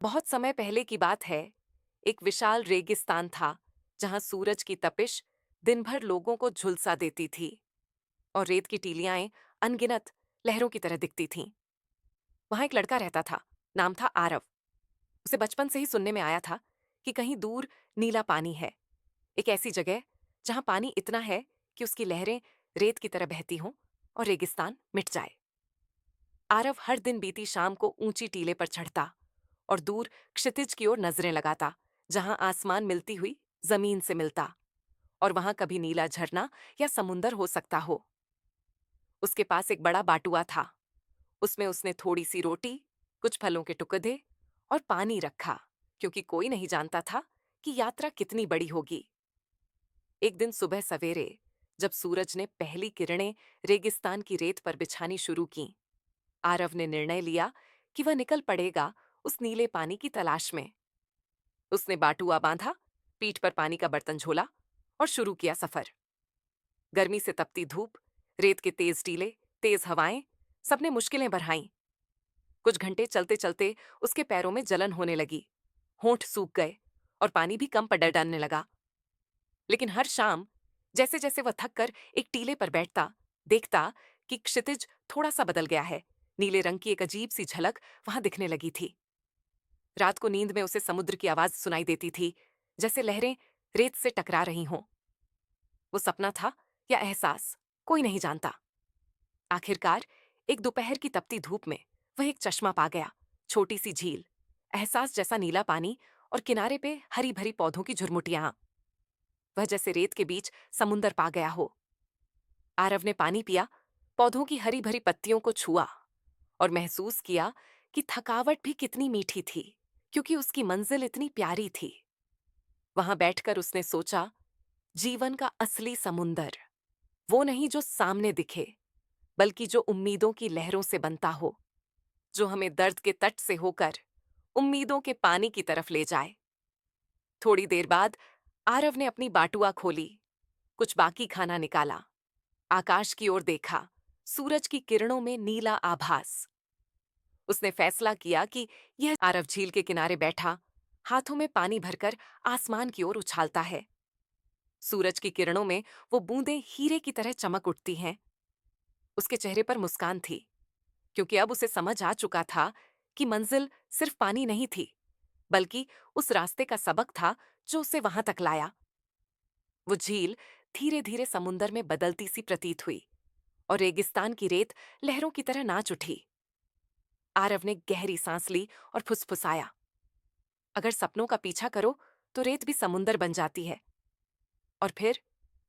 बहुत समय पहले की बात है। एक विशाल रेगिस्तान था जहां सूरज की तपिश दिन भर लोगों को झुलसा देती थी और रेत की टीलियां अनगिनत लहरों की तरह दिखती थीं। वहां एक लड़का रहता था। नाम था आरव। उसे बचपन से ही सुनने में आया था कि कहीं दूर नीला पानी है, एक ऐसी जगह जहां पानी इतना है कि उसकी लहरें रेत की तरह बहती हों और रेगिस्तान मिट जाए। आरव हर दिन बीती शाम को ऊंची टीले पर चढ़ता और दूर क्षितिज की ओर नजरें लगाता, जहां आसमान मिलती हुई जमीन से मिलता और वहां कभी नीला झरना या समुंदर हो सकता हो। उसके पास एक बड़ा बाटुआ था। उसमें उसने थोड़ी सी रोटी, कुछ फलों के टुकड़े और पानी रखा, क्योंकि कोई नहीं जानता था कि यात्रा कितनी बड़ी होगी। एक दिन सुबह सवेरे, जब सूरज ने पहली किरणें रेगिस्तान की रेत पर बिछानी शुरू की, आरव ने निर्णय लिया कि वह निकल पड़ेगा उस नीले पानी की तलाश में। उसने बाटुआ बांधा, पीठ पर पानी का बर्तन झोला और शुरू किया सफर। गर्मी से तपती धूप, रेत के तेज टीले, तेज हवाएं, सबने मुश्किलें बढ़ाईं। कुछ घंटे चलते चलते उसके पैरों में जलन होने लगी, होंठ सूख गए और पानी भी कम पड़ डालने लगा। लेकिन हर शाम जैसे जैसे वह थक कर एक टीले पर बैठता, देखता कि क्षितिज थोड़ा सा बदल गया है। नीले रंग की एक अजीब सी झलक वहां दिखने लगी थी। रात को नींद में उसे समुद्र की आवाज सुनाई देती थी, जैसे लहरें रेत से टकरा रही हों। वो सपना था या एहसास, कोई नहीं जानता। आखिरकार एक दोपहर की तपती धूप में वह एक चश्मा पा गया, छोटी सी झील, एहसास जैसा नीला पानी और किनारे पे हरी भरी पौधों की झुरमुटियां। वह जैसे रेत के बीच समुंदर पा गया हो। आरव ने पानी पिया, पौधों की हरी भरी पत्तियों को छुआ और महसूस किया कि थकावट भी कितनी मीठी थी, क्योंकि उसकी मंजिल इतनी प्यारी थी। वहां बैठकर उसने सोचा, जीवन का असली समुंदर वो नहीं जो सामने दिखे, बल्कि जो उम्मीदों की लहरों से बनता हो, जो हमें दर्द के तट से होकर उम्मीदों के पानी की तरफ ले जाए। थोड़ी देर बाद आरव ने अपनी बाटुआ खोली, कुछ बाकी खाना निकाला, आकाश की ओर देखा, सूरज की किरणों में नीला आभास। उसने फैसला किया कि यह आरव झील के किनारे बैठा, हाथों में पानी भरकर आसमान की ओर उछालता है। सूरज की किरणों में वो बूंदें हीरे की तरह चमक उठती हैं। उसके चेहरे पर मुस्कान थी, क्योंकि अब उसे समझ आ चुका था कि मंजिल सिर्फ पानी नहीं थी, बल्कि उस रास्ते का सबक था जो उसे वहां तक लाया। वो झील धीरे धीरे समुंदर में बदलती सी प्रतीत हुई और रेगिस्तान की रेत लहरों की तरह नाच उठी। आरव ने गहरी सांस ली और फुसफुसाया, अगर सपनों का पीछा करो तो रेत भी समुंदर बन जाती है। और फिर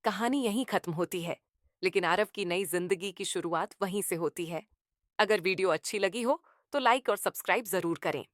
कहानी यहीं खत्म होती है, लेकिन आरव की नई जिंदगी की शुरुआत वहीं से होती है। अगर वीडियो अच्छी लगी हो तो लाइक और सब्सक्राइब जरूर करें।